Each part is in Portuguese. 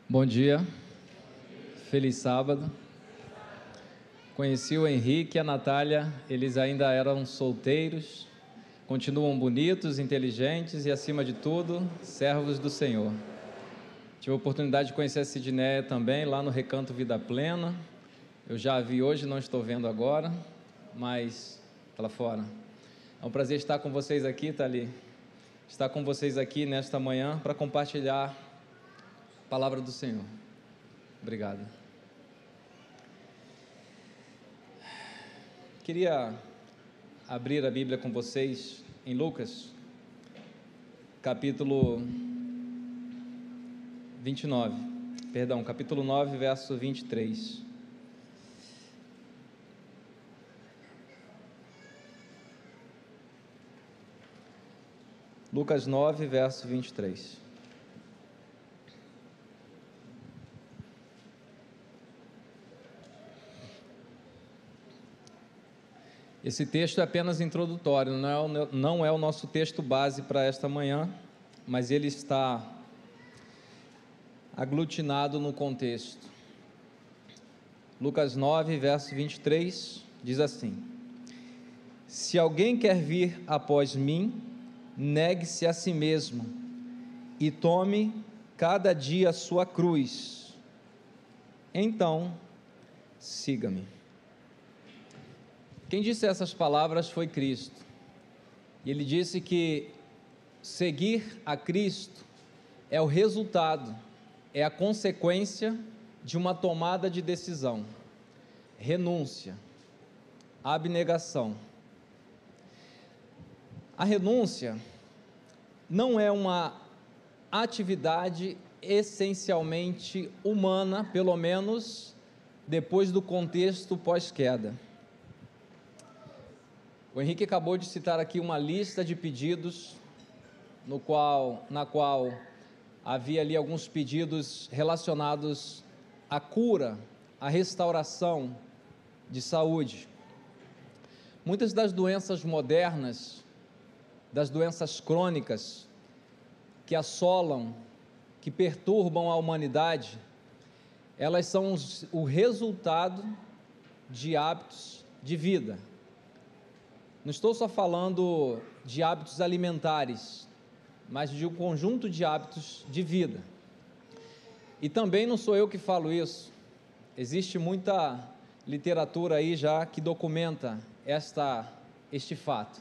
Bom dia, feliz sábado. Conheci o Henrique e a Natália, eles ainda eram solteiros, continuam bonitos, inteligentes e, acima de tudo, servos do Senhor. Tive a oportunidade de conhecer a Sidneia também, lá no Recanto Vida Plena. Eu já a vi hoje, não estou vendo agora, mas está lá fora. É um prazer estar com vocês aqui, Thali. Estar com vocês aqui nesta manhã para compartilhar a palavra do Senhor. Obrigado. Queria abrir a Bíblia com vocês em Lucas, capítulo 9, verso 23. Lucas 9, verso 23. Esse texto é apenas introdutório, não é o nosso texto base para esta manhã, mas ele está aglutinado no contexto. Lucas 9, verso 23, diz assim: Se alguém quer vir após mim, negue-se a si mesmo e tome cada dia a sua cruz. Então, siga-me. Quem disse essas palavras foi Cristo. E ele disse que seguir a Cristo é o resultado, é a consequência de uma tomada de decisão, renúncia, abnegação. A renúncia não é uma atividade essencialmente humana, pelo menos depois do contexto pós-queda. O Henrique acabou de citar aqui uma lista de pedidos, na qual havia ali alguns pedidos relacionados à cura, à restauração de saúde. Muitas das doenças modernas, das doenças crônicas que assolam, que perturbam a humanidade, elas são o resultado de hábitos de vida. Não estou só falando de hábitos alimentares, mas de um conjunto de hábitos de vida. E também não sou eu que falo isso. Existe muita literatura aí já que documenta este fato.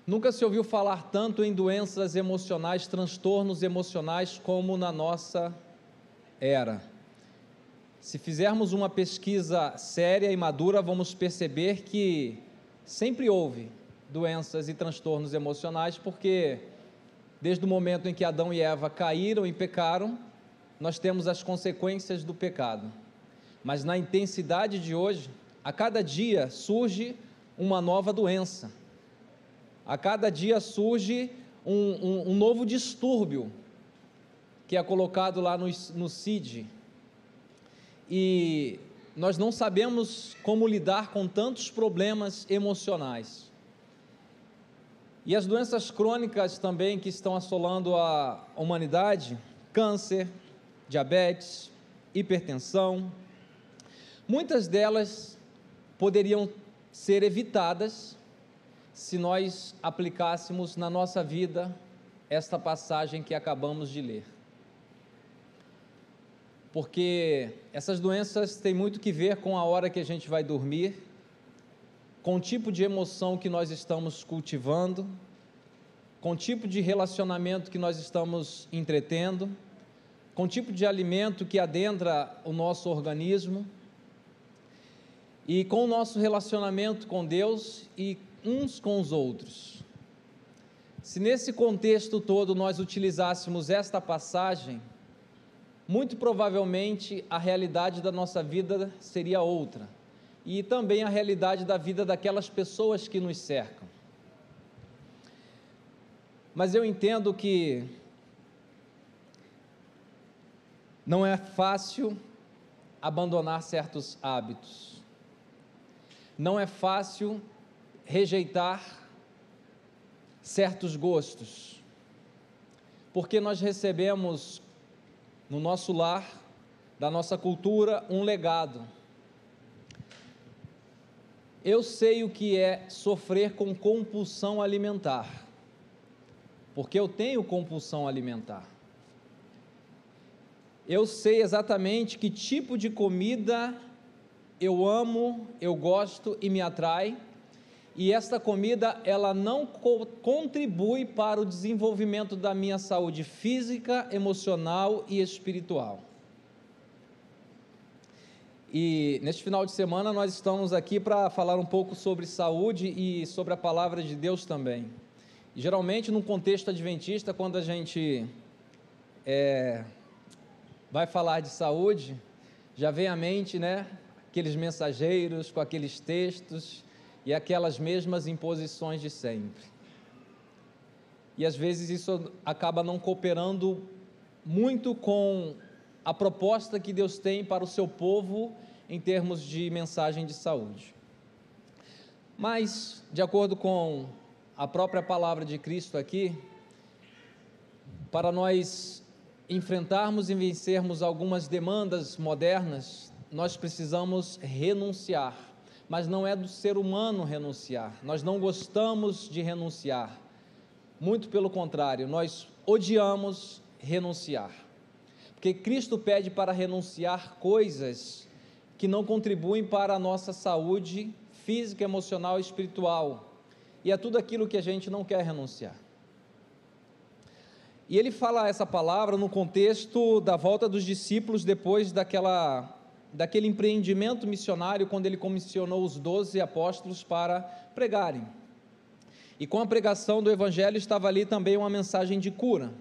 Nunca se ouviu falar tanto em doenças emocionais, transtornos emocionais, como na nossa era. Se fizermos uma pesquisa séria e madura, vamos perceber que sempre houve doenças e transtornos emocionais, porque desde o momento em que Adão e Eva caíram e pecaram, nós temos as consequências do pecado. Mas na intensidade de hoje, a cada dia surge uma nova doença. A cada dia surge um novo distúrbio, que é colocado lá no CID. E nós não sabemos como lidar com tantos problemas emocionais. E as doenças crônicas também que estão assolando a humanidade, câncer, diabetes, hipertensão, muitas delas poderiam ser evitadas se nós aplicássemos na nossa vida esta passagem que acabamos de ler. Porque essas doenças têm muito que ver com a hora que a gente vai dormir, com o tipo de emoção que nós estamos cultivando, com o tipo de relacionamento que nós estamos entretendo, com o tipo de alimento que adentra o nosso organismo e com o nosso relacionamento com Deus e uns com os outros. Se nesse contexto todo nós utilizássemos esta passagem, muito provavelmente a realidade da nossa vida seria outra, e também a realidade da vida daquelas pessoas que nos cercam. Mas eu entendo que não é fácil abandonar certos hábitos, não é fácil rejeitar certos gostos, porque nós recebemos no nosso lar, da nossa cultura, um legado. Eu sei o que é sofrer com compulsão alimentar, porque eu tenho compulsão alimentar. Eu sei exatamente que tipo de comida eu amo, eu gosto e me atrai, e esta comida, ela não contribui para o desenvolvimento da minha saúde física, emocional e espiritual. E neste final de semana nós estamos aqui para falar um pouco sobre saúde e sobre a palavra de Deus também. E, geralmente, num contexto adventista, quando a gente vai falar de saúde, já vem à mente, né, aqueles mensageiros com aqueles textos e aquelas mesmas imposições de sempre. E às vezes isso acaba não cooperando muito com a proposta que Deus tem para o seu povo em termos de mensagem de saúde. Mas, de acordo com a própria palavra de Cristo aqui, para nós enfrentarmos e vencermos algumas demandas modernas, nós precisamos renunciar, mas não é do ser humano renunciar, nós não gostamos de renunciar, muito pelo contrário, nós odiamos renunciar, porque Cristo pede para renunciar coisas que não contribuem para a nossa saúde física, emocional e espiritual, e é tudo aquilo que a gente não quer renunciar. E ele fala essa palavra no contexto da volta dos discípulos depois daquele empreendimento missionário, quando ele comissionou os 12 apóstolos para pregarem. E com a pregação do evangelho estava ali também uma mensagem de cura.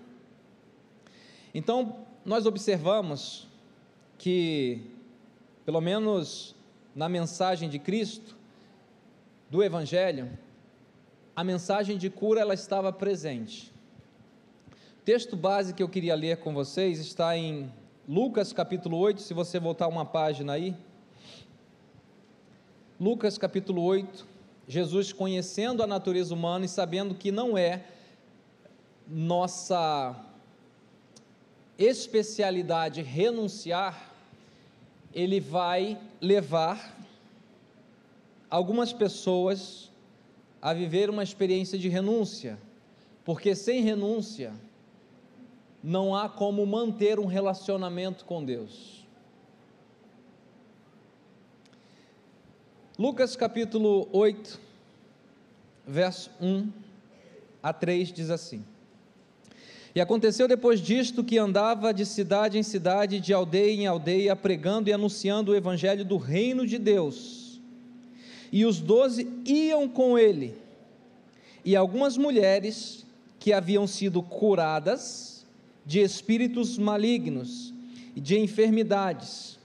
Então, nós observamos que, pelo menos na mensagem de Cristo, do evangelho, a mensagem de cura ela estava presente. O texto base que eu queria ler com vocês está em Lucas capítulo 8, se você voltar uma página aí. Lucas capítulo 8, Jesus conhecendo a natureza humana e sabendo que não é nossa especialidade renunciar, ele vai levar algumas pessoas a viver uma experiência de renúncia, porque sem renúncia não há como manter um relacionamento com Deus. Lucas capítulo 8, verso 1 a 3 diz assim: E aconteceu depois disto que andava de cidade em cidade, de aldeia em aldeia, pregando e anunciando o evangelho do reino de Deus. E os 12 iam com ele, e algumas mulheres que haviam sido curadas de espíritos malignos e de enfermidades,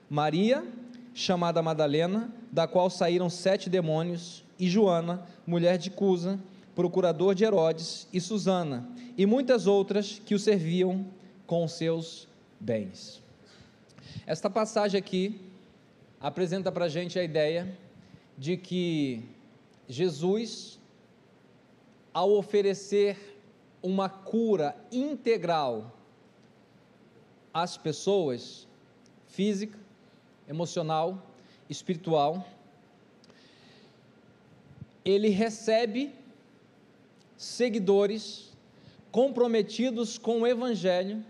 Maria, chamada Madalena, da qual saíram 7 demônios, e Joana, mulher de Cusa, procurador de Herodes, e Susana, e muitas outras que o serviam com seus bens. Esta passagem aqui apresenta para a gente a ideia de que Jesus, ao oferecer uma cura integral às pessoas, física, emocional, espiritual, ele recebe seguidores comprometidos com o evangelho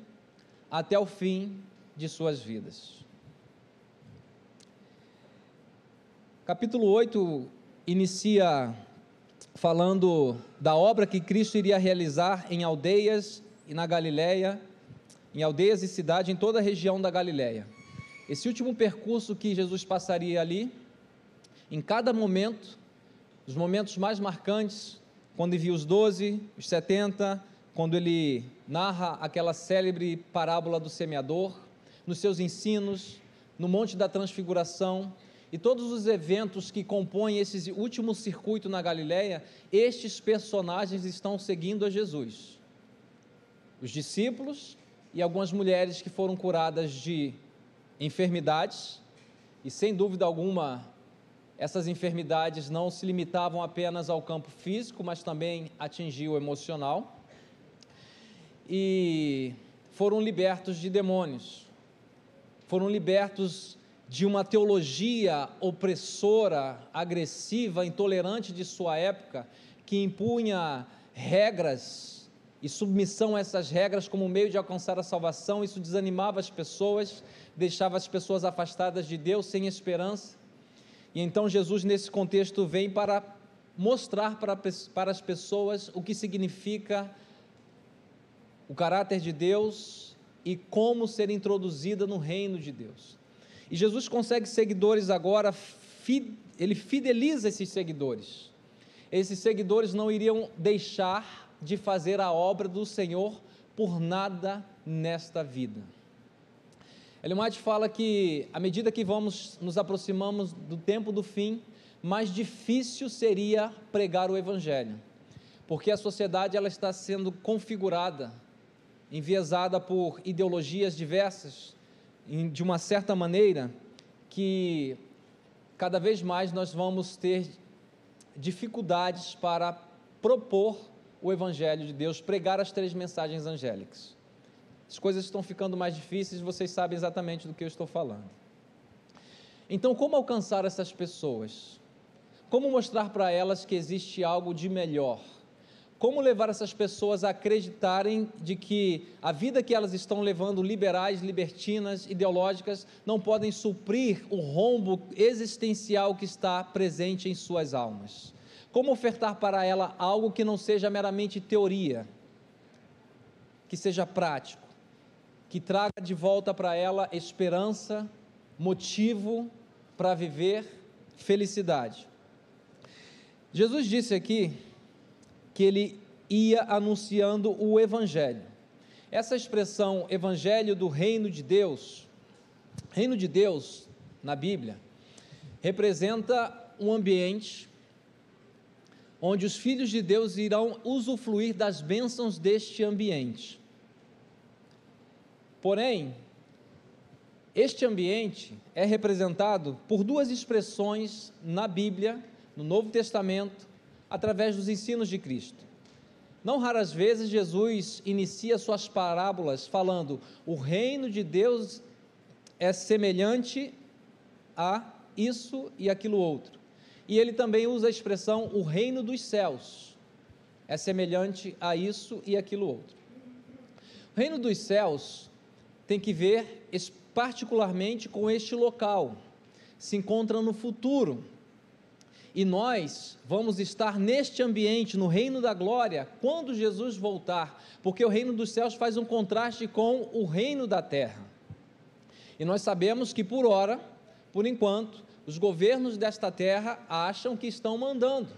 até o fim de suas vidas. Capítulo 8 inicia falando da obra que Cristo iria realizar em aldeias e na Galileia, em aldeias e cidades em toda a região da Galileia. Esse último percurso que Jesus passaria ali, em cada momento, os momentos mais marcantes, quando envia os 12, os 70, quando ele narra aquela célebre parábola do semeador, nos seus ensinos, no Monte da Transfiguração, e todos os eventos que compõem esse último circuito na Galileia, estes personagens estão seguindo a Jesus. Os discípulos e algumas mulheres que foram curadas de enfermidades, e sem dúvida alguma, essas enfermidades não se limitavam apenas ao campo físico, mas também atingiam o emocional. E foram libertos de demônios, foram libertos de uma teologia opressora, agressiva, intolerante de sua época, que impunha regras e submissão a essas regras como meio de alcançar a salvação. Isso desanimava as pessoas, deixava as pessoas afastadas de Deus, sem esperança. E então Jesus, nesse contexto, vem para mostrar para as pessoas o que significa o caráter de Deus e como ser introduzida no reino de Deus. E Jesus consegue seguidores agora, ele fideliza esses seguidores. Esses seguidores não iriam deixar de fazer a obra do Senhor por nada nesta vida. Ellen White fala que, à medida que nos aproximamos do tempo do fim, mais difícil seria pregar o Evangelho, porque a sociedade ela está sendo configurada, enviesada por ideologias diversas, de uma certa maneira, que cada vez mais nós vamos ter dificuldades para propor o Evangelho de Deus, pregar as 3 mensagens angélicas. As coisas estão ficando mais difíceis, vocês sabem exatamente do que eu estou falando. Então, como alcançar essas pessoas? Como mostrar para elas que existe algo de melhor? Como levar essas pessoas a acreditarem de que a vida que elas estão levando, liberais, libertinas, ideológicas, não podem suprir o rombo existencial que está presente em suas almas? Como ofertar para ela algo que não seja meramente teoria, que seja prático, que traga de volta para ela esperança, motivo para viver, felicidade? Jesus disse aqui que ele ia anunciando o Evangelho. Essa expressão, Evangelho do Reino de Deus, na Bíblia, representa um ambiente onde os filhos de Deus irão usufruir das bênçãos deste ambiente. Porém, este ambiente é representado por 2 expressões na Bíblia, no Novo Testamento, através dos ensinos de Cristo. Não raras vezes Jesus inicia suas parábolas falando: o reino de Deus é semelhante a isso e aquilo outro. E ele também usa a expressão: o reino dos céus é semelhante a isso e aquilo outro. O reino dos céus tem que ver particularmente com este local, se encontra no futuro. E nós vamos estar neste ambiente, no reino da glória, quando Jesus voltar, porque o reino dos céus faz um contraste com o reino da terra. E nós sabemos que por ora, por enquanto, os governos desta terra acham que estão mandando,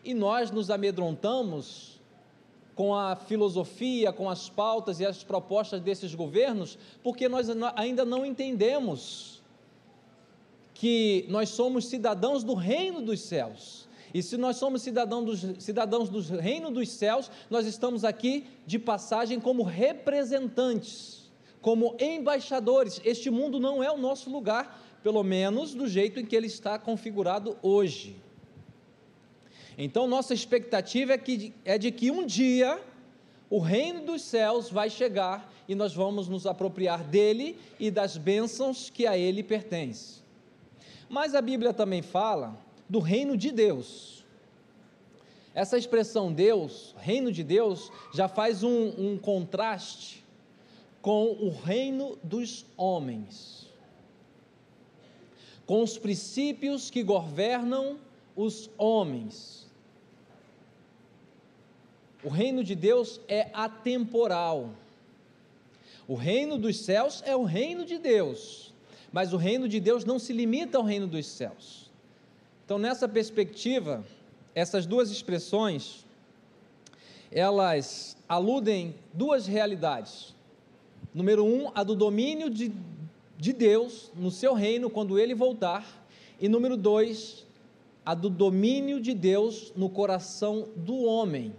e nós nos amedrontamos com a filosofia, com as pautas e as propostas desses governos, porque nós ainda não entendemos que nós somos cidadãos do reino dos céus, e se nós somos cidadãos do reino dos céus, nós estamos aqui de passagem como representantes, como embaixadores. Este mundo não é o nosso lugar, pelo menos do jeito em que ele está configurado hoje. Então nossa expectativa é de que um dia o reino dos céus vai chegar, e nós vamos nos apropriar dele e das bênçãos que a ele pertencem. Mas a Bíblia também fala do reino de Deus. Essa expressão Deus, reino de Deus, já faz um contraste com o reino dos homens, com os princípios que governam os homens. O reino de Deus é atemporal. O reino dos céus é o reino de Deus, mas o reino de Deus não se limita ao reino dos céus. Então, nessa perspectiva, essas 2 expressões, elas aludem 2 realidades. Número 1, a do domínio de Deus no seu reino quando ele voltar, e número 2, a do domínio de Deus no coração do homem,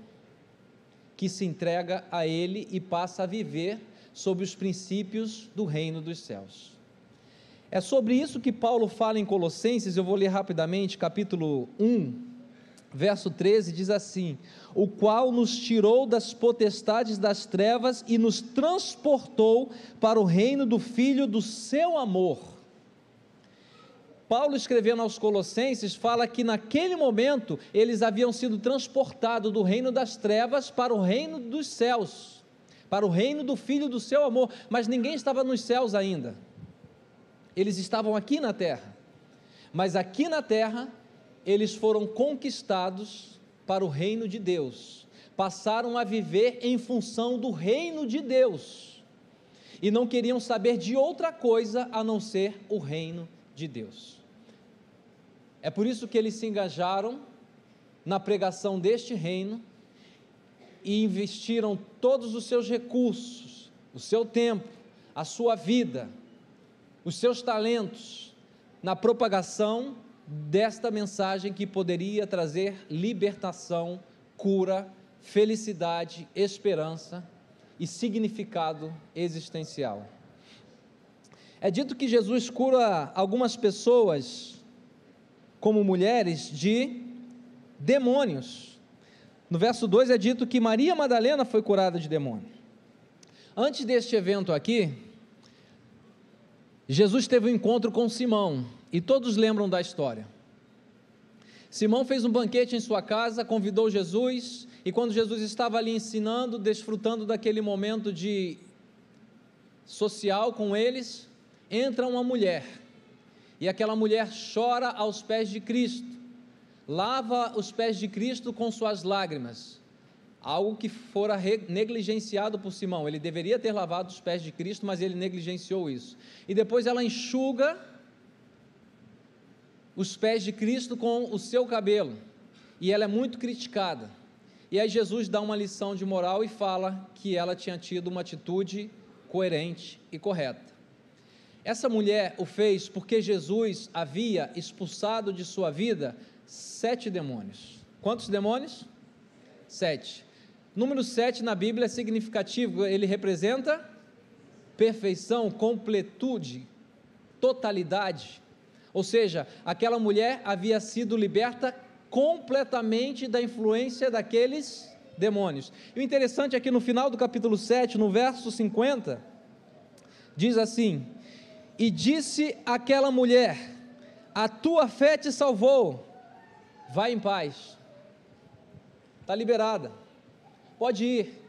que se entrega a ele e passa a viver sob os princípios do reino dos céus. É sobre isso que Paulo fala em Colossenses. Eu vou ler rapidamente, capítulo 1, verso 13 diz assim: o qual nos tirou das potestades das trevas e nos transportou para o reino do Filho do seu amor. Paulo, escrevendo aos Colossenses, fala que naquele momento eles haviam sido transportados do reino das trevas para o reino dos céus, para o reino do Filho do seu amor, mas ninguém estava nos céus ainda, eles estavam aqui na terra, mas aqui na terra eles foram conquistados para o reino de Deus, passaram a viver em função do reino de Deus, e não queriam saber de outra coisa a não ser o reino de Deus. É por isso que eles se engajaram na pregação deste reino e investiram todos os seus recursos, o seu tempo, a sua vida, os seus talentos na propagação desta mensagem que poderia trazer libertação, cura, felicidade, esperança e significado existencial. É dito que Jesus cura algumas pessoas, como mulheres, de demônios. No verso 2 é dito que Maria Madalena foi curada de demônio. Antes deste evento aqui, Jesus teve um encontro com Simão, e todos lembram da história. Simão fez um banquete em sua casa, convidou Jesus, e quando Jesus estava ali ensinando, desfrutando daquele momento de social com eles, entra uma mulher, e aquela mulher chora aos pés de Cristo, lava os pés de Cristo com suas lágrimas, algo que fora negligenciado por Simão. Ele deveria ter lavado os pés de Cristo, mas ele negligenciou isso, e depois ela enxuga os pés de Cristo com o seu cabelo, e ela é muito criticada, e aí Jesus dá uma lição de moral e fala que ela tinha tido uma atitude coerente e correta. Essa mulher o fez porque Jesus havia expulsado de sua vida 7 demônios. Quantos demônios? 7. Número 7 na Bíblia é significativo, ele representa perfeição, completude, totalidade, ou seja, aquela mulher havia sido liberta completamente da influência daqueles demônios. E o interessante é que no final do capítulo 7, no verso 50, diz assim: e disse aquela mulher: a tua fé te salvou, vai em paz, está liberada, pode ir.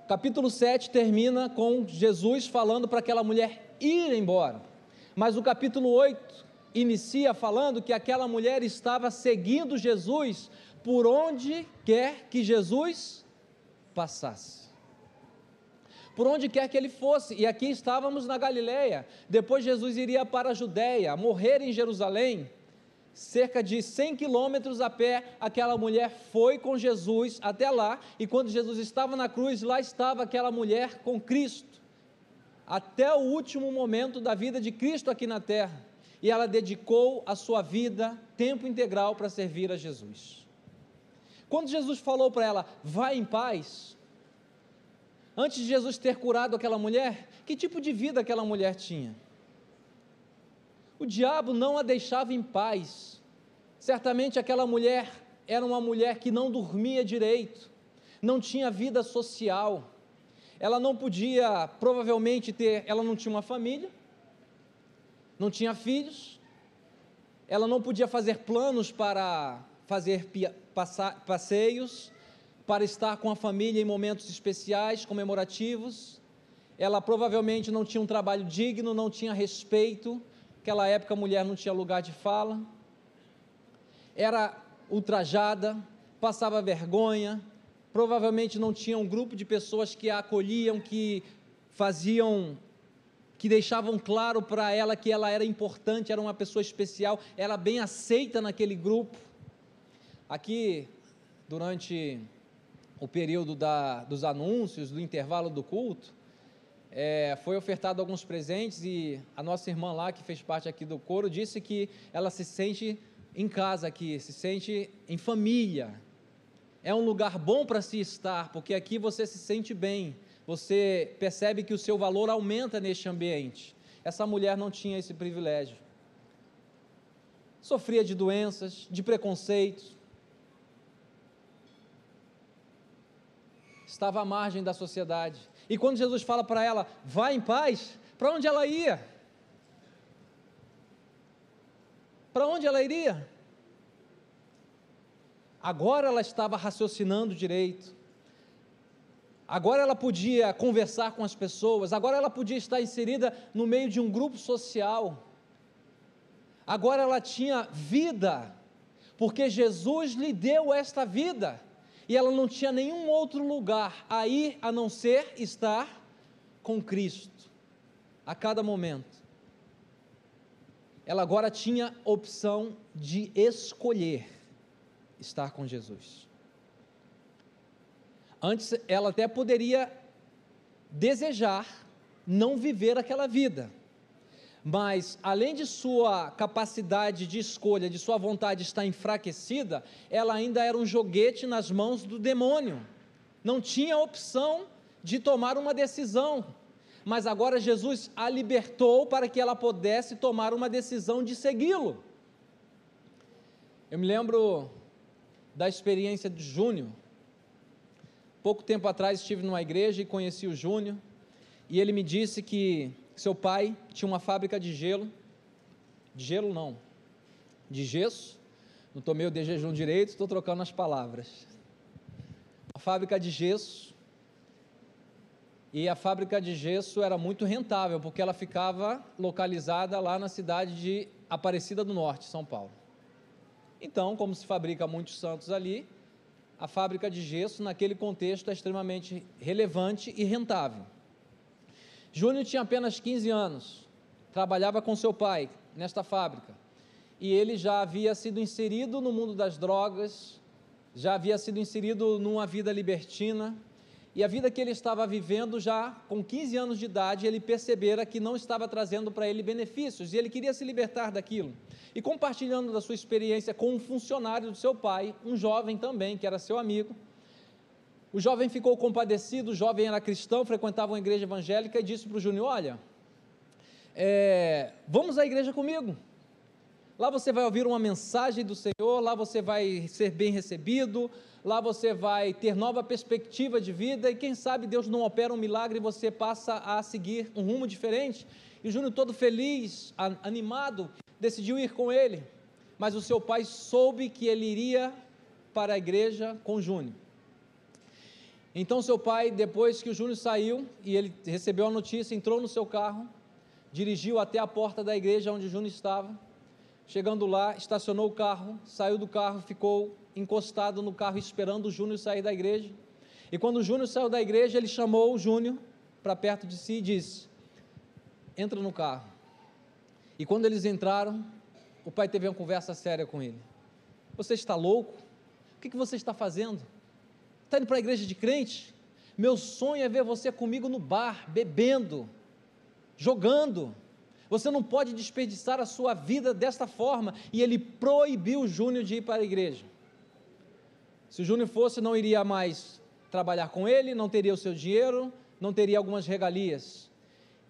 Capítulo 7 termina com Jesus falando para aquela mulher ir embora, mas o capítulo 8 inicia falando que aquela mulher estava seguindo Jesus por onde quer que Jesus passasse, por onde quer que ele fosse, e aqui estávamos na Galileia, depois Jesus iria para a Judeia, morrer em Jerusalém, cerca de 100 quilômetros a pé, aquela mulher foi com Jesus até lá, e quando Jesus estava na cruz, lá estava aquela mulher com Cristo, até o último momento da vida de Cristo aqui na terra, e ela dedicou a sua vida, tempo integral, para servir a Jesus. Quando Jesus falou para ela, vai em paz, antes de Jesus ter curado aquela mulher, que tipo de vida aquela mulher tinha? O diabo não a deixava em paz. Certamente aquela mulher era uma mulher que não dormia direito, não tinha vida social, ela não podia, provavelmente ela não tinha uma família, não tinha filhos, ela não podia fazer planos para fazer passeios, para estar com a família em momentos especiais, comemorativos, ela provavelmente não tinha um trabalho digno, não tinha respeito. Naquela época a mulher não tinha lugar de fala, era ultrajada, passava vergonha, provavelmente não tinha um grupo de pessoas que a acolhiam, que deixavam claro para ela que ela era importante, era uma pessoa especial, era bem aceita naquele grupo. Aqui, durante o período dos anúncios, do intervalo do culto, foi ofertado alguns presentes, e a nossa irmã lá, que fez parte aqui do coro, disse que ela se sente em casa aqui, se sente em família, é um lugar bom para se estar, porque aqui você se sente bem, você percebe que o seu valor aumenta neste ambiente, essa mulher não tinha esse privilégio. Sofria de doenças, de preconceitos, estava à margem da sociedade. E quando Jesus fala para ela, vá em paz, para onde ela ia? Para onde ela iria? Agora ela estava raciocinando direito, agora ela podia conversar com as pessoas, agora ela podia estar inserida no meio de um grupo social, agora ela tinha vida, porque Jesus lhe deu esta vida, e ela não tinha nenhum outro lugar a ir a não ser estar com Cristo, a cada momento. Ela agora tinha opção de escolher estar com Jesus. Antes ela até poderia desejar não viver aquela vida, mas além de sua capacidade de escolha, de sua vontade estar enfraquecida, ela ainda era um joguete nas mãos do demônio, não tinha opção de tomar uma decisão, mas agora Jesus a libertou para que ela pudesse tomar uma decisão de segui-lo. Eu me lembro da experiência de Júnior. Pouco tempo atrás estive numa igreja e conheci o Júnior, e ele me disse que seu pai tinha uma fábrica de gesso, não tomei o de jejum direito, estou trocando as palavras, uma fábrica de gesso, e a fábrica de gesso era muito rentável, porque ela ficava localizada lá na cidade de Aparecida do Norte, São Paulo. Então, como se fabrica muitos santos ali, a fábrica de gesso naquele contexto é extremamente relevante e rentável. Júnior tinha apenas 15 anos, trabalhava com seu pai nesta fábrica, e ele já havia sido inserido no mundo das drogas, já havia sido inserido numa vida libertina, e a vida que ele estava vivendo já com 15 anos de idade, ele percebera que não estava trazendo para ele benefícios, e ele queria se libertar daquilo, e compartilhando da sua experiência com um funcionário do seu pai, um jovem também, que era seu amigo, o jovem ficou compadecido, o jovem era cristão, frequentava uma igreja evangélica, e disse para o Júnior, olha, vamos à igreja comigo, lá você vai ouvir uma mensagem do Senhor, lá você vai ser bem recebido, lá você vai ter nova perspectiva de vida, e quem sabe Deus não opera um milagre e você passa a seguir um rumo diferente. E o Júnior, todo feliz, animado, decidiu ir com ele, mas o seu pai soube que ele iria para a igreja com o Júnior. Então seu pai, depois que o Júnior saiu, e ele recebeu a notícia, entrou no seu carro, dirigiu até a porta da igreja onde o Júnior estava, chegando lá, estacionou o carro, saiu do carro, ficou encostado no carro esperando o Júnior sair da igreja, e quando o Júnior saiu da igreja, ele chamou o Júnior para perto de si e disse, entra no carro. E quando eles entraram, o pai teve uma conversa séria com ele, você está louco? O que você está fazendo? Está indo para a igreja de crente? Meu sonho é ver você comigo no bar, bebendo, jogando, você não pode desperdiçar a sua vida desta forma, e ele proibiu o Júnior de ir para a igreja. Se o Júnior fosse, não iria mais trabalhar com ele, não teria o seu dinheiro, não teria algumas regalias,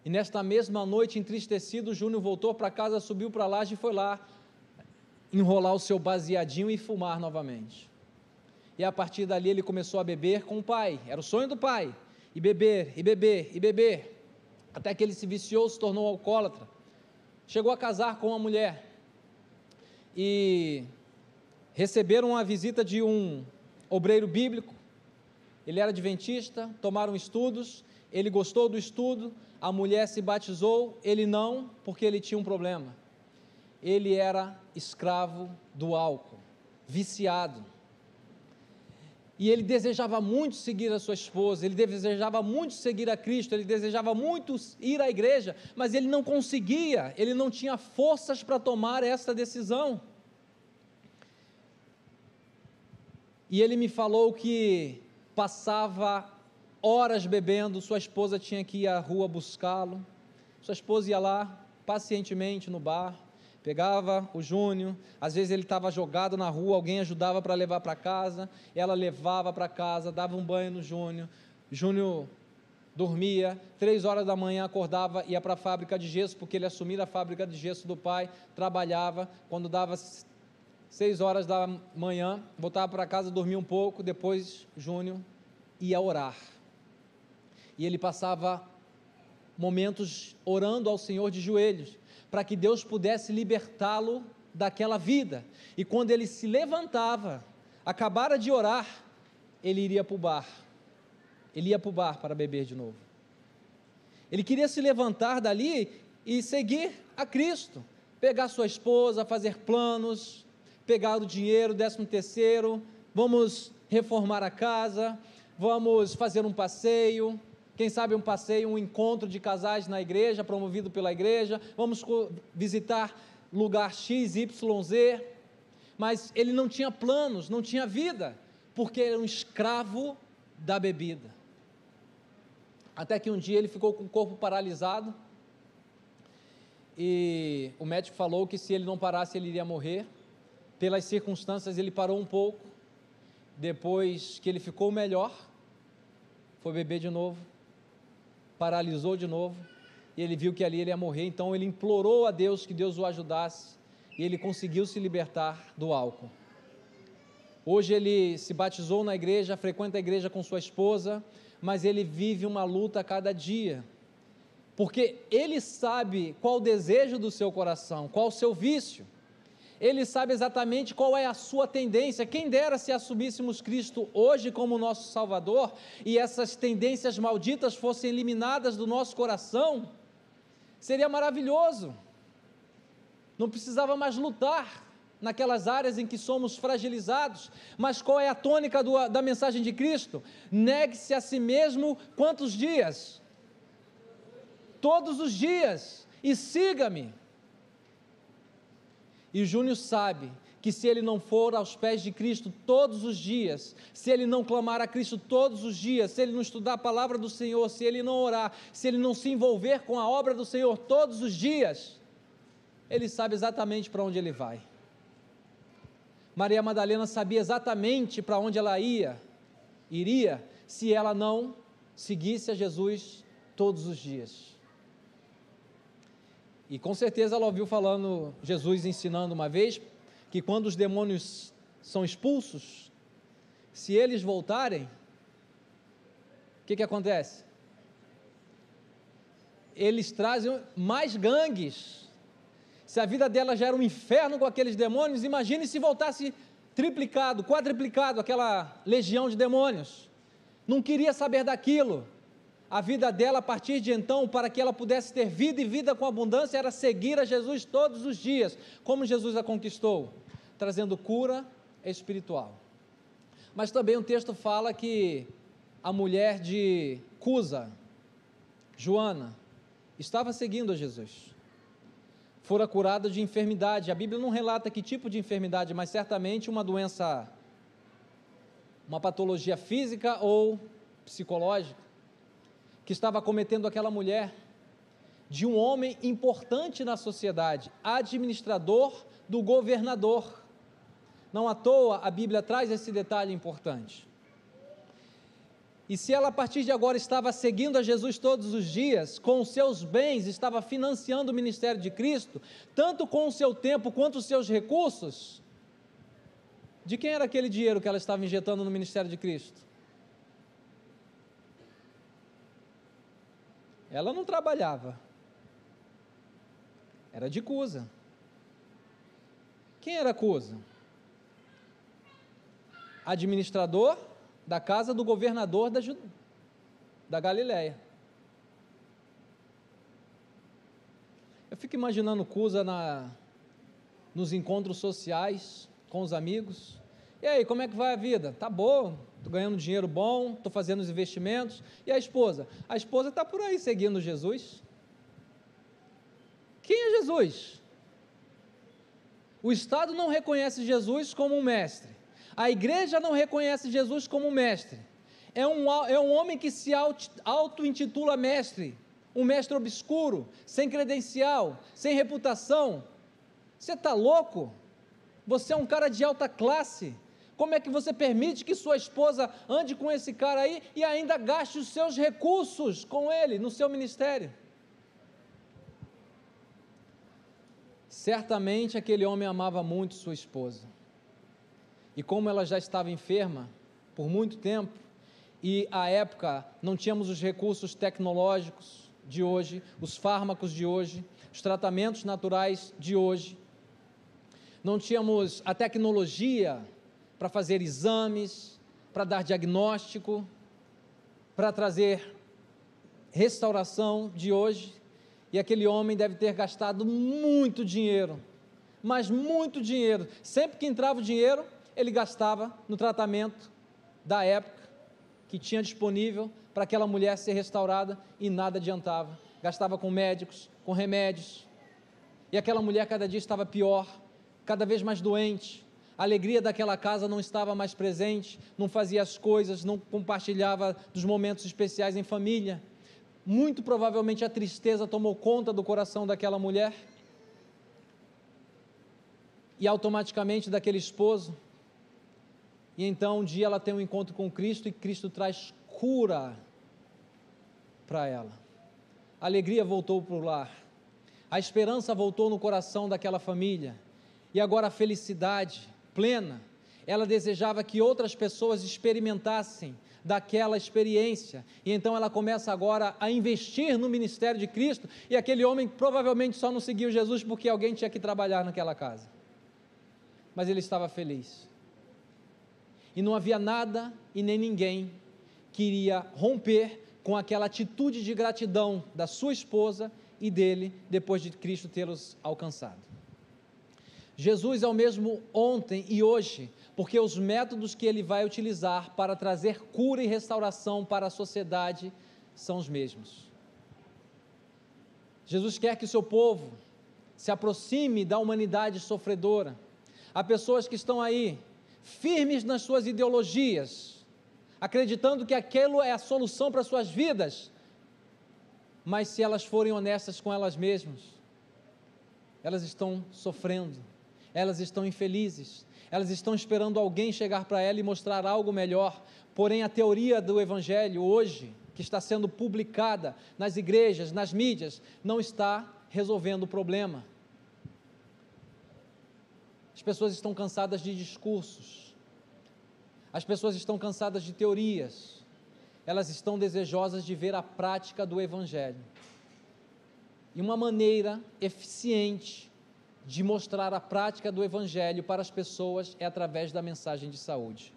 e nesta mesma noite, entristecido, o Júnior voltou para casa, subiu para a laje e foi lá enrolar o seu baseadinho e fumar novamente. E a partir dali ele começou a beber com o pai, era o sonho do pai, e beber, e beber, e beber, até que ele se viciou, se tornou alcoólatra, chegou a casar com uma mulher, e receberam a visita de um obreiro bíblico, ele era adventista, tomaram estudos, ele gostou do estudo, a mulher se batizou, ele não, porque ele tinha um problema, ele era escravo do álcool, viciado, e ele desejava muito seguir a sua esposa, ele desejava muito seguir a Cristo, ele desejava muito ir à igreja, mas ele não conseguia, ele não tinha forças para tomar essa decisão. E ele me falou que passava horas bebendo, sua esposa tinha que ir à rua buscá-lo, sua esposa ia lá pacientemente no bar, pegava o Júnior, às vezes ele estava jogado na rua, alguém ajudava para levar para casa, ela levava para casa, dava um banho no Júnior, Júnior dormia, 3 horas da manhã acordava, ia para a fábrica de gesso, porque ele assumia a fábrica de gesso do pai, trabalhava, quando dava 6 horas da manhã, voltava para casa, dormia um pouco, depois Júnior ia orar, e ele passava momentos orando ao Senhor de joelhos, para que Deus pudesse libertá-lo daquela vida, e quando ele se levantava, acabara de orar, ele iria para o bar, para beber de novo. Ele queria se levantar dali e seguir a Cristo, pegar sua esposa, fazer planos, pegar o dinheiro, 13º, vamos reformar a casa, vamos fazer um passeio, quem sabe um passeio, um encontro de casais na igreja, promovido pela igreja, vamos visitar lugar X, Y, Z, mas ele não tinha planos, não tinha vida, porque era um escravo da bebida. Até que um dia ele ficou com o corpo paralisado, e o médico falou que se ele não parasse ele iria morrer. Pelas circunstâncias ele parou um pouco, depois que ele ficou melhor, foi beber de novo, paralisou de novo, e ele viu que ali ele ia morrer, então ele implorou a Deus que Deus o ajudasse, e ele conseguiu se libertar do álcool. Hoje ele se batizou na igreja, frequenta a igreja com sua esposa, mas ele vive uma luta a cada dia, porque ele sabe qual o desejo do seu coração, qual o seu vício, ele sabe exatamente qual é a sua tendência. Quem dera se assumíssemos Cristo hoje como nosso Salvador, e essas tendências malditas fossem eliminadas do nosso coração, seria maravilhoso, não precisava mais lutar naquelas áreas em que somos fragilizados. Mas qual é a tônica da mensagem de Cristo? Negue-se a si mesmo quantos dias? Todos os dias, e siga-me. E o Júnior sabe que se ele não for aos pés de Cristo todos os dias, se ele não clamar a Cristo todos os dias, se ele não estudar a palavra do Senhor, se ele não orar, se ele não se envolver com a obra do Senhor todos os dias, ele sabe exatamente para onde ele vai. Maria Madalena sabia exatamente para onde ela iria, se ela não seguisse a Jesus todos os dias. E com certeza ela ouviu falando, Jesus ensinando uma vez, que quando os demônios são expulsos, se eles voltarem, o que acontece? Eles trazem mais gangues. Se a vida dela já era um inferno com aqueles demônios, imagine se voltasse triplicado, quadriplicado, aquela legião de demônios. Não queria saber daquilo. A vida dela, a partir de então, para que ela pudesse ter vida e vida com abundância, era seguir a Jesus todos os dias, como Jesus a conquistou, trazendo cura espiritual. Mas também o texto fala que a mulher de Cusa, Joana, estava seguindo a Jesus, fora curada de enfermidade. A Bíblia não relata que tipo de enfermidade, mas certamente uma doença, uma patologia física ou psicológica, que estava cometendo aquela mulher, de um homem importante na sociedade, administrador do governador. Não à toa a Bíblia traz esse detalhe importante. E se ela a partir de agora estava seguindo a Jesus todos os dias, com os seus bens, estava financiando o ministério de Cristo, tanto com o seu tempo quanto os seus recursos, de quem era aquele dinheiro que ela estava injetando no ministério de Cristo? Ela não trabalhava, era de Cusa. Quem era Cusa? Administrador da casa do governador da Galileia. Eu fico imaginando Cusa nos encontros sociais com os amigos. E aí, como é que vai a vida? Tá bom, estou ganhando dinheiro bom, estou fazendo os investimentos. E a esposa? A esposa está por aí seguindo Jesus. Quem é Jesus? O Estado não reconhece Jesus como um mestre. A igreja não reconhece Jesus como um mestre. É um homem que se auto-intitula mestre, um mestre obscuro, sem credencial, sem reputação. Você está louco? Você é um cara de alta classe. Como é que você permite que sua esposa ande com esse cara aí e ainda gaste os seus recursos com ele, no seu ministério? Certamente aquele homem amava muito sua esposa. E como ela já estava enferma por muito tempo, e à época não tínhamos os recursos tecnológicos de hoje, os fármacos de hoje, os tratamentos naturais de hoje, não tínhamos a tecnologia para fazer exames, para dar diagnóstico, para trazer restauração de hoje, e aquele homem deve ter gastado muito dinheiro, mas muito dinheiro. Sempre que entrava o dinheiro, ele gastava no tratamento da época que tinha disponível para aquela mulher ser restaurada, e nada adiantava. Gastava com médicos, com remédios, e aquela mulher cada dia estava pior, cada vez mais doente. A alegria daquela casa não estava mais presente, não fazia as coisas, não compartilhava dos momentos especiais em família. Muito provavelmente a tristeza tomou conta do coração daquela mulher, e automaticamente daquele esposo. E então um dia ela tem um encontro com Cristo, e Cristo traz cura para ela. A alegria voltou para o lar, a esperança voltou no coração daquela família, e agora a felicidade plena. Ela desejava que outras pessoas experimentassem daquela experiência, e então ela começa agora a investir no ministério de Cristo, e aquele homem provavelmente só não seguiu Jesus porque alguém tinha que trabalhar naquela casa, mas ele estava feliz, e não havia nada e nem ninguém que iria romper com aquela atitude de gratidão da sua esposa e dele, depois de Cristo tê-los alcançado. Jesus é o mesmo ontem e hoje, porque os métodos que ele vai utilizar para trazer cura e restauração para a sociedade são os mesmos. Jesus quer que o seu povo se aproxime da humanidade sofredora. Há pessoas que estão aí, firmes nas suas ideologias, acreditando que aquilo é a solução para as suas vidas, mas se elas forem honestas com elas mesmas, elas estão sofrendo, elas estão infelizes, elas estão esperando alguém chegar para ela e mostrar algo melhor. Porém, a teoria do Evangelho hoje, que está sendo publicada nas igrejas, nas mídias, não está resolvendo o problema. As pessoas estão cansadas de discursos, as pessoas estão cansadas de teorias, elas estão desejosas de ver a prática do Evangelho. E uma maneira eficiente de mostrar a prática do Evangelho para as pessoas é através da mensagem de saúde.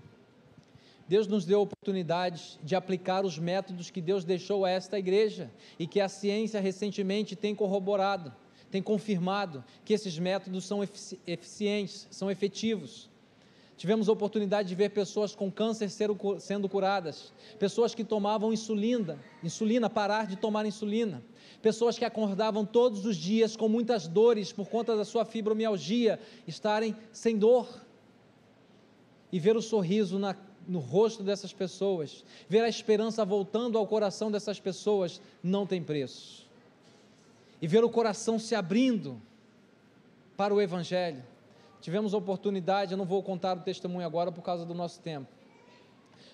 Deus nos deu a oportunidade de aplicar os métodos que Deus deixou a esta igreja, e que a ciência recentemente tem corroborado, tem confirmado que esses métodos são eficientes, são efetivos. Tivemos a oportunidade de ver pessoas com câncer sendo curadas, pessoas que tomavam insulina, parar de tomar insulina, pessoas que acordavam todos os dias com muitas dores por conta da sua fibromialgia, estarem sem dor, e ver o sorriso no rosto dessas pessoas, ver a esperança voltando ao coração dessas pessoas, não tem preço. E ver o coração se abrindo para o Evangelho. Tivemos a oportunidade, eu não vou contar o testemunho agora por causa do nosso tempo,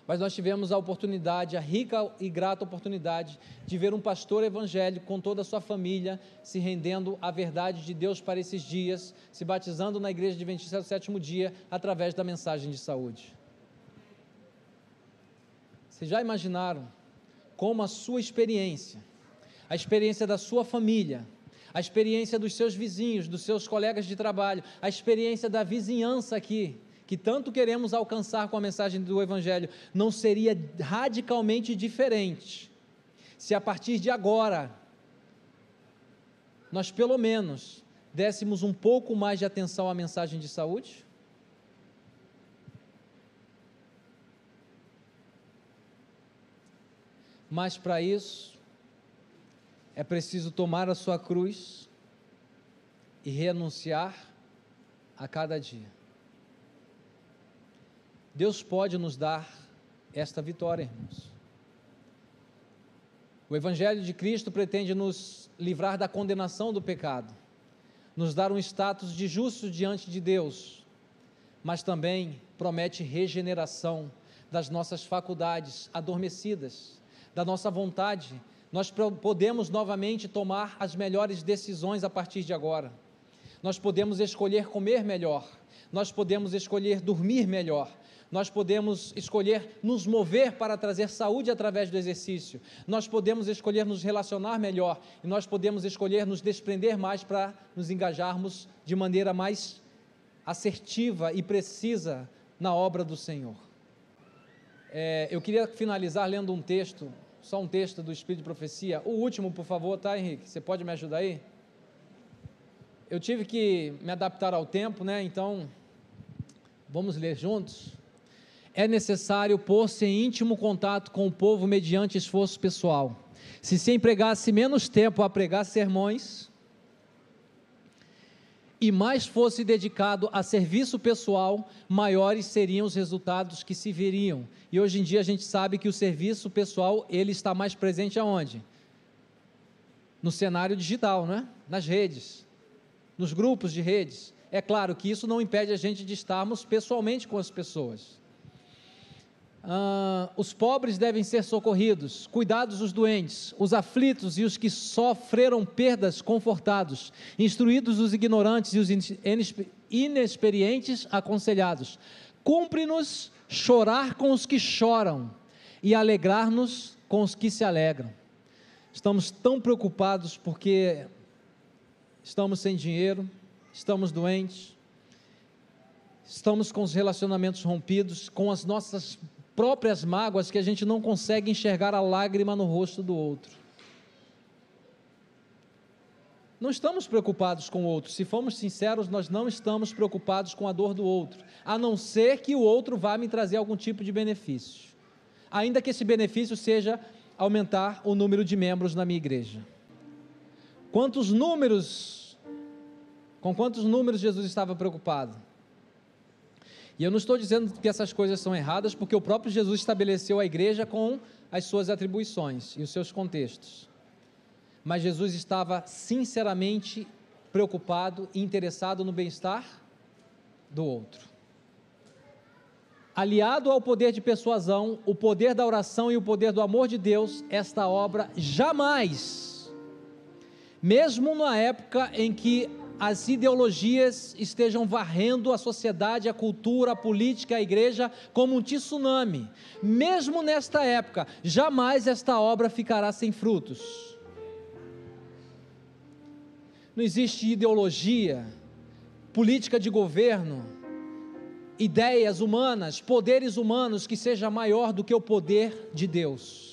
mas nós tivemos a oportunidade, a rica e grata oportunidade, de ver um pastor evangélico com toda a sua família se rendendo à verdade de Deus para esses dias, se batizando na igreja adventista do sétimo dia, através da mensagem de saúde. Vocês já imaginaram como a sua experiência, a experiência da sua família, a experiência dos seus vizinhos, dos seus colegas de trabalho, a experiência da vizinhança aqui, que tanto queremos alcançar com a mensagem do Evangelho, não seria radicalmente diferente se a partir de agora nós pelo menos dessemos um pouco mais de atenção à mensagem de saúde? Mas para isso é preciso tomar a sua cruz e renunciar a cada dia. Deus pode nos dar esta vitória, irmãos. O Evangelho de Cristo pretende nos livrar da condenação do pecado, nos dar um status de justo diante de Deus, mas também promete regeneração das nossas faculdades adormecidas, da nossa vontade. Nós podemos novamente tomar as melhores decisões a partir de agora. Nós podemos escolher comer melhor, nós podemos escolher dormir melhor, nós podemos escolher nos mover para trazer saúde através do exercício, nós podemos escolher nos relacionar melhor, e nós podemos escolher nos desprender mais para nos engajarmos de maneira mais assertiva e precisa na obra do Senhor. Eu queria finalizar lendo um texto, só um texto do Espírito de Profecia, o último, por favor, tá, Henrique? Você pode me ajudar aí? Eu tive que me adaptar ao tempo, né? Então, vamos ler juntos. É necessário pôr-se em íntimo contato com o povo mediante esforço pessoal. Se empregasse menos tempo a pregar sermões e mais fosse dedicado a serviço pessoal, maiores seriam os resultados que se veriam. E hoje em dia a gente sabe que o serviço pessoal, ele está mais presente aonde? No cenário digital, né? Nas redes, nos grupos de redes. É claro que isso não impede a gente de estarmos pessoalmente com as pessoas. Os pobres devem ser socorridos, cuidados os doentes, os aflitos e os que sofreram perdas confortados, instruídos os ignorantes e os inexperientes aconselhados. Cumpre-nos chorar com os que choram e alegrar-nos com os que se alegram. Estamos tão preocupados porque estamos sem dinheiro, estamos doentes, estamos com os relacionamentos rompidos, com as nossas próprias mágoas, que a gente não consegue enxergar a lágrima no rosto do outro. Não estamos preocupados com o outro. Se formos sinceros, nós não estamos preocupados com a dor do outro, a não ser que o outro vá me trazer algum tipo de benefício, ainda que esse benefício seja aumentar o número de membros na minha igreja. Com quantos números Jesus estava preocupado? E eu não estou dizendo que essas coisas são erradas, porque o próprio Jesus estabeleceu a igreja com as suas atribuições e os seus contextos. Mas Jesus estava sinceramente preocupado e interessado no bem-estar do outro. Aliado ao poder de persuasão, o poder da oração e o poder do amor de Deus, esta obra jamais, mesmo na época em que as ideologias estejam varrendo a sociedade, a cultura, a política, a igreja como um tsunami, mesmo nesta época, jamais esta obra ficará sem frutos. Não existe ideologia, política de governo, ideias humanas, poderes humanos que seja maior do que o poder de Deus.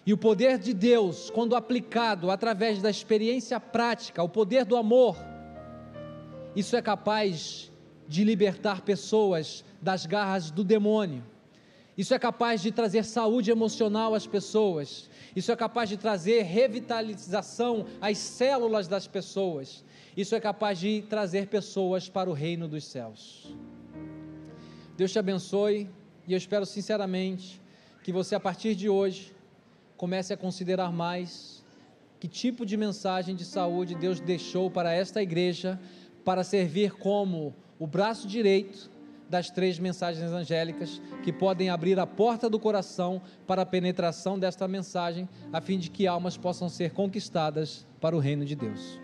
E o poder de Deus, quando aplicado através da experiência prática, o poder do amor, isso é capaz de libertar pessoas das garras do demônio, isso é capaz de trazer saúde emocional às pessoas, isso é capaz de trazer revitalização às células das pessoas, isso é capaz de trazer pessoas para o reino dos céus. Deus te abençoe, e eu espero sinceramente que você, a partir de hoje, comece a considerar mais que tipo de mensagem de saúde Deus deixou para esta igreja, para servir como o braço direito das 3 mensagens angélicas, que podem abrir a porta do coração para a penetração desta mensagem, a fim de que almas possam ser conquistadas para o reino de Deus.